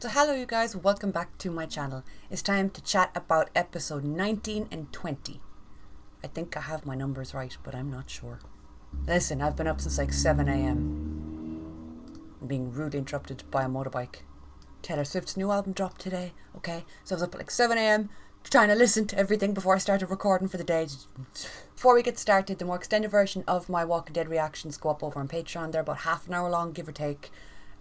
So hello you guys, welcome back to my channel. It's time to chat about episode 19 and 20. I think I have my numbers right, but I'm not sure. Listen, I've been up since like 7 a.m. I'm being rudely interrupted by a motorbike. Taylor Swift's new album dropped today, okay? So I was up at like 7 a.m. trying to listen to everything before I started recording for the day. Before we get started, the more extended version of my Walking Dead reactions go up over on Patreon. They're about half an hour long, give or take.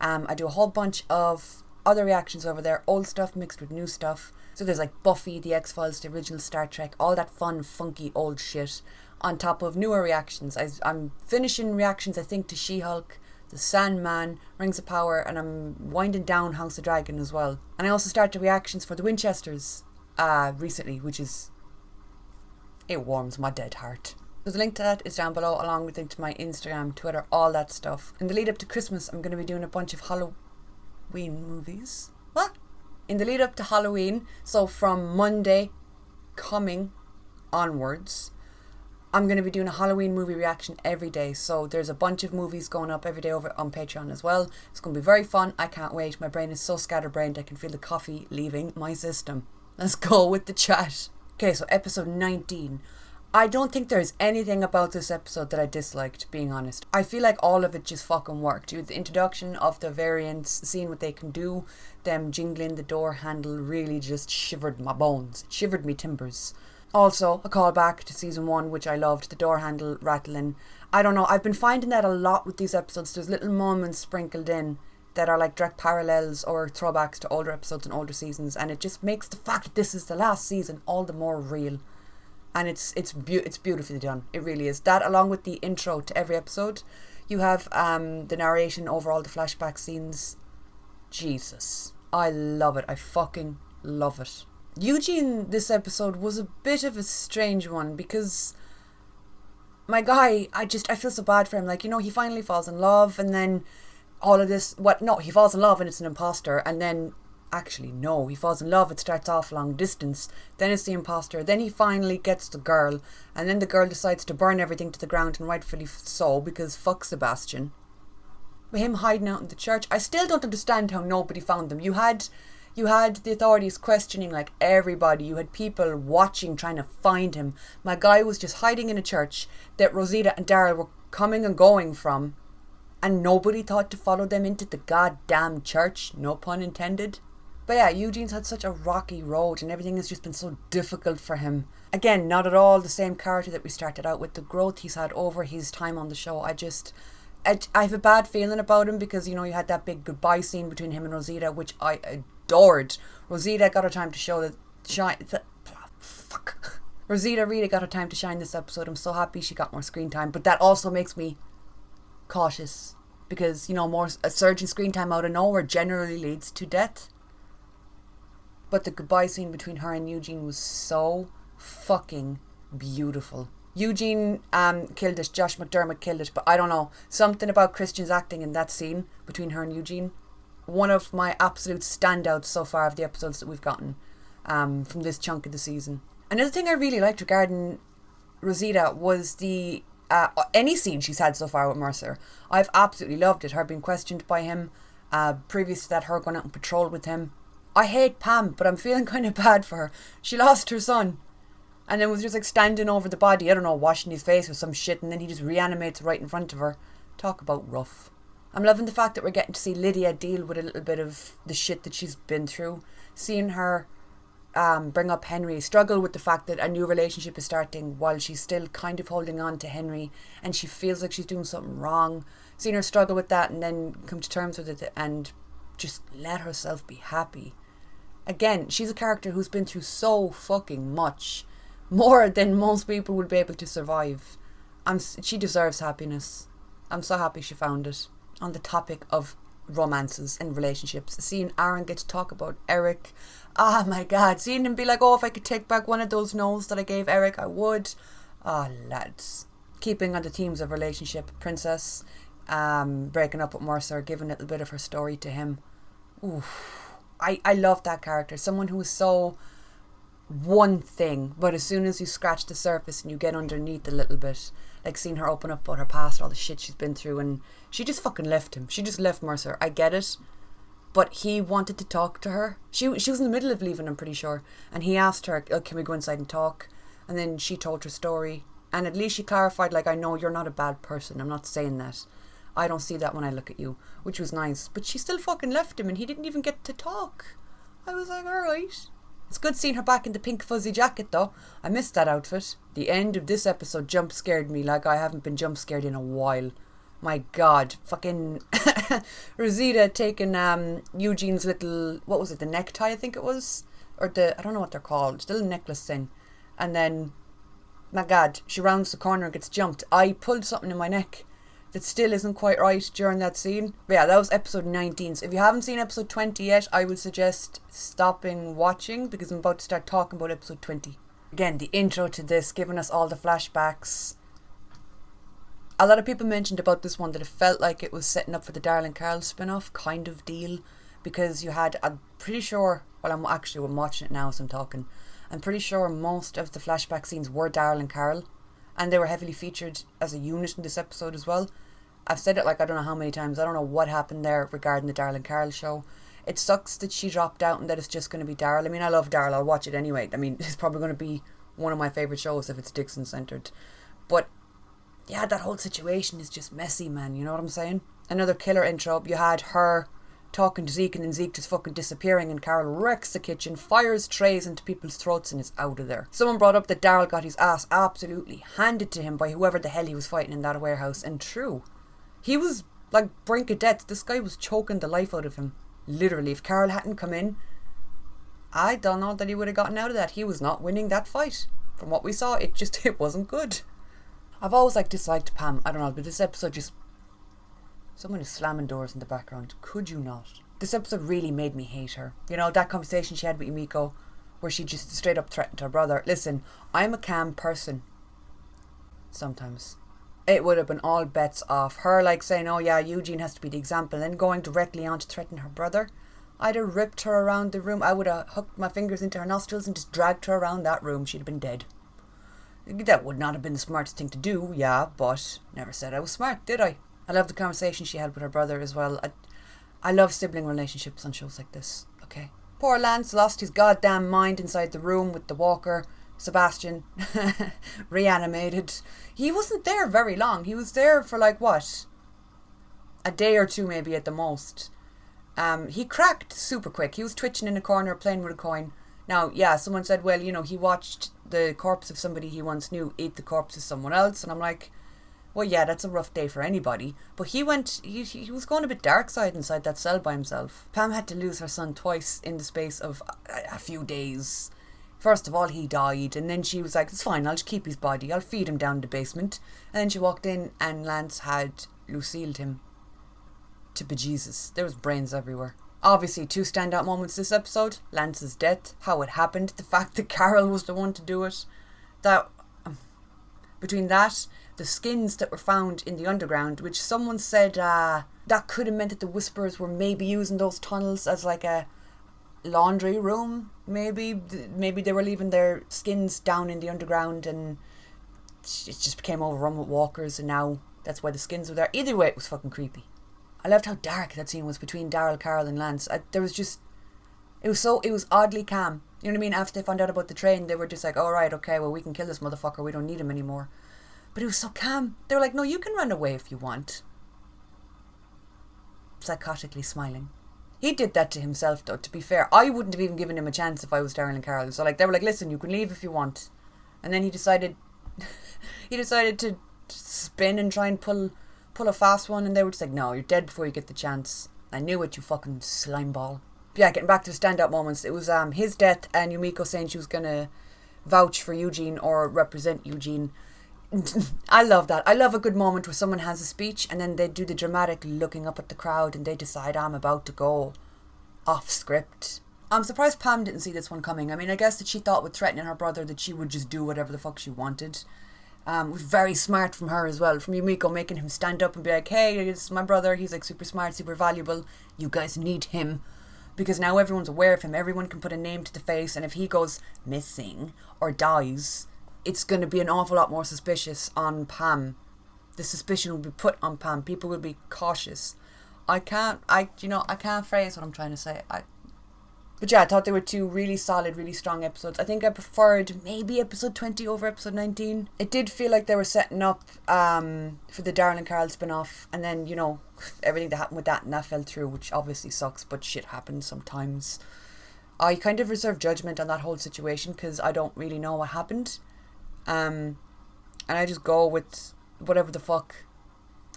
I do a whole bunch of other reactions over there, old stuff mixed with new stuff. So there's like Buffy, the X-Files, the original Star Trek, all that fun, funky old shit, on top of newer reactions. I'm finishing reactions, I think, to She-Hulk, The Sandman, Rings of Power, and I'm winding down House of Dragon as well. And I also started reactions for the Winchesters recently, which is... it warms my dead heart. So the link to that is down below, along with a link to my Instagram, Twitter, all that stuff. In the lead up to Christmas, I'm going to be doing a bunch of Halloween movies. What? In the lead up to Halloween, so from Monday coming onwards, I'm going to be doing a Halloween movie reaction every day. So there's a bunch of movies going up every day over on Patreon as well. It's going to be very fun. I can't wait. My brain is so scatterbrained I can feel the coffee leaving my system. Let's go with the chat. Okay, so episode 19. I don't think there's anything about this episode that I disliked, being honest. I feel like all of it just fucking worked. The introduction of the variants, seeing what they can do, them jingling the door handle really just shivered my bones. It shivered me timbers. Also, a callback to season 1, which I loved, the door handle rattling. I don't know, I've been finding that a lot with these episodes. There's little moments sprinkled in that are like direct parallels or throwbacks to older episodes and older seasons, and it just makes the fact that this is the last season all the more real. And it's beautifully done. It really is. That, along with the intro to every episode, you have the narration over all the flashback scenes. Jesus, I love it. I fucking love it. Eugene this episode was a bit of a strange one, because my guy, I feel so bad for him. Like, you know, he finally falls in love, and then all of this, he falls in love and it's an imposter, and then actually no, he falls in love, it starts off long distance, then it's the imposter, then he finally gets the girl, and then the girl decides to burn everything to the ground, and rightfully so, because fuck Sebastian. With him hiding out in the church, I still don't understand how nobody found them. You had the authorities questioning like everybody, you had people watching, trying to find him. My guy was just hiding in a church that Rosita and Daryl were coming and going from, and nobody thought to follow them into the goddamn church, no pun intended. But yeah, Eugene's had such a rocky road, and everything has just been so difficult for him. Again, not at all the same character that we started out with. The growth he's had over his time on the show, I have a bad feeling about him, because, you know, you had that big goodbye scene between him and Rosita, which I adored. Rosita got her time to show that shine. Fuck. Rosita really got her time to shine this episode. I'm so happy she got more screen time, but that also makes me cautious, because, you know, a surge in screen time out of nowhere generally leads to death. But the goodbye scene between her and Eugene was so fucking beautiful. Eugene killed it, Josh McDermott killed it, but I don't know, something about Christian's acting in that scene between her and Eugene, one of my absolute standouts so far of the episodes that we've gotten from this chunk of the season. Another thing I really liked regarding Rosita was the any scene she's had so far with Mercer. I've absolutely loved it. Her being questioned by him, previous to that, her going out on patrol with him. I hate Pam, but I'm feeling kind of bad for her. She lost her son, and then was just like standing over the body, I don't know, washing his face with some shit, and then he just reanimates right in front of her. Talk about rough. I'm loving the fact that we're getting to see Lydia deal with a little bit of the shit that she's been through. Seeing her bring up Henry, struggle with the fact that a new relationship is starting while she's still kind of holding on to Henry, and she feels like she's doing something wrong. Seeing her struggle with that and then come to terms with it and just let herself be happy. Again, she's a character who's been through so fucking much, more than most people would be able to survive. She deserves happiness. I'm so happy she found it. On the topic of romances and relationships, seeing Aaron get to talk about Eric, oh my god, seeing him be like, oh, if I could take back one of those no's that I gave Eric, I would. Ah, lads. Keeping on the themes of relationship, Princess breaking up with Mercer, giving a little bit of her story to him. Oof. I love that character. Someone who is so one thing, but as soon as you scratch the surface and you get underneath a little bit, like seeing her open up about her past, all the shit she's been through, and she just fucking left him. She just left Mercer. I get it. But he wanted to talk to her. She was in the middle of leaving, I'm pretty sure. And he asked her, oh, can we go inside and talk? And then she told her story. And at least she clarified, like, I know you're not a bad person. I'm not saying that. I don't see that when I look at you. Which was nice. But she still fucking left him and he didn't even get to talk. I was like, alright. It's good seeing her back in the pink fuzzy jacket though. I missed that outfit. The end of this episode jump scared me like I haven't been jump scared in a while. My God, fucking Rosita taking Eugene's little, what was it, the necktie I think it was? Or I don't know what they're called, still a necklace thing. And then, my God, she rounds the corner and gets jumped. I pulled something in my neck that still isn't quite right during that scene. But yeah, that was episode 19. So if you haven't seen episode 20 yet, I would suggest stopping watching because I'm about to start talking about episode 20. Again, the intro to this, giving us all the flashbacks. A lot of people mentioned about this one that it felt like it was setting up for the Darling Carl spin-off kind of deal, because you had, I'm pretty sure, well I'm watching it now so I'm talking, I'm pretty sure most of the flashback scenes were Darling Carl, and they were heavily featured as a unit in this episode as well. I've said it like I don't know how many times, I don't know what happened there regarding the Darling Carl show. It sucks that she dropped out and that it's just going to be Daryl. I mean, I love Daryl, I'll watch it anyway. I mean, it's probably going to be one of my favourite shows if it's Dixon centred. But yeah, that whole situation is just messy, man. You know what I'm saying? Another killer intro. You had her talking to Zeke and then Zeke just fucking disappearing and Carol wrecks the kitchen, fires trays into people's throats and is out of there. Someone brought up that Daryl got his ass absolutely handed to him by whoever the hell he was fighting in that warehouse. And true. He was like brink of death. This guy was choking the life out of him. Literally. If Carol hadn't come in, I don't know that he would have gotten out of that. He was not winning that fight. From what we saw, it wasn't good. I've always disliked Pam. I don't know, but this episode just... Someone is slamming doors in the background. Could you not? This episode really made me hate her. You know, that conversation she had with Yumiko, where she just straight up threatened her brother. Listen, I'm a calm person. Sometimes. It would have been all bets off. Her saying, oh yeah, Eugene has to be the example, and then going directly on to threaten her brother. I'd have ripped her around the room. I would have hooked my fingers into her nostrils and just dragged her around that room. She'd have been dead. That would not have been the smartest thing to do, yeah, but never said I was smart, did I? I love the conversation she had with her brother as well. I love sibling relationships on shows like this, okay? Poor Lance lost his goddamn mind inside the room with the walker. Sebastian, reanimated. He wasn't there very long. He was there for what? A day or two maybe at the most. He cracked super quick. He was twitching in a corner playing with a coin. Now, yeah, someone said, well, you know, he watched the corpse of somebody he once knew eat the corpse of someone else. And I'm like, well, yeah, that's a rough day for anybody. But he was going a bit dark side inside that cell by himself. Pam had to lose her son twice in the space of a few days. First of all, he died. And then she was like, it's fine, I'll just keep his body. I'll feed him down in the basement. And then she walked in and Lance had Lucille'd him to bejesus. There was brains everywhere. Obviously, two standout moments this episode. Lance's death, how it happened, the fact that Carol was the one to do it. Between that, the skins that were found in the underground, which someone said that could have meant that the Whisperers were maybe using those tunnels as a laundry room. Maybe they were leaving their skins down in the underground and it just became overrun with walkers and now that's why the skins were there. Either way, it was fucking creepy. I loved how dark that scene was between Daryl, Carol and Lance. It was oddly calm. You know what I mean? After they found out about the train, they were just like, all right, okay, well, we can kill this motherfucker. We don't need him anymore. But it was so calm. They were like, no, you can run away if you want. Psychotically smiling. He did that to himself, though, to be fair. I wouldn't have even given him a chance if I was Daryl and Carol. So, they were like, listen, you can leave if you want. And then he decided to spin and try and pull a fast one, and they were just like, no, you're dead before you get the chance. I knew it, you fucking slimeball. But yeah, getting back to the standout moments, it was his death and Yumiko saying she was gonna vouch for Eugene or represent Eugene. I love that. I love a good moment where someone has a speech and then they do the dramatic looking up at the crowd and they decide, I'm about to go off script. I'm surprised Pam didn't see this one coming. I mean, I guess that she thought with threatening her brother that she would just do whatever the fuck she wanted. It was very smart from her as well, from Yumiko, making him stand up and be like, hey, this is my brother, he's super smart, super valuable, you guys need him. Because now everyone's aware of him, everyone can put a name to the face, and if he goes missing or dies, it's going to be an awful lot more suspicious on Pam. The suspicion will be put on Pam, people will be cautious. I can't phrase what I'm trying to say. But yeah, I thought they were two really solid, really strong episodes. I think I preferred maybe episode 20 over episode 19. It did feel like they were setting up for the Darren and Carl spin-off, and then, you know, everything that happened with that, and that fell through, which obviously sucks, but shit happens sometimes. I kind of reserve judgment on that whole situation because I don't really know what happened. And I just go with whatever the fuck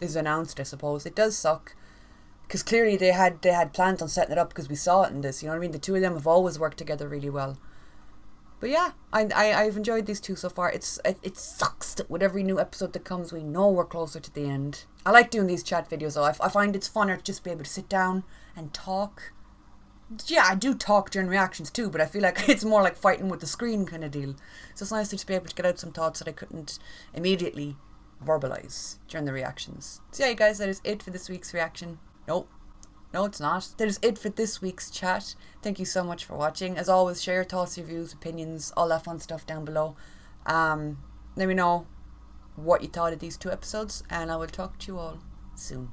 is announced, I suppose. It does suck. Because clearly they had plans on setting it up because we saw it in this, you know what I mean? The two of them have always worked together really well. But yeah, I've enjoyed these two so far. It sucks that with every new episode that comes, we know we're closer to the end. I like doing these chat videos though. I find it's funner to just be able to sit down and talk. Yeah, I do talk during reactions too, but I feel like it's more like fighting with the screen kind of deal. So it's nice to just be able to get out some thoughts that I couldn't immediately verbalise during the reactions. So yeah, you guys, that is it for this week's reaction. No, it's not. That is it for this week's chat. Thank you so much for watching. As always, share your thoughts, your views, opinions, all that fun stuff down below. Let me know what you thought of these two episodes, and I will talk to you all soon.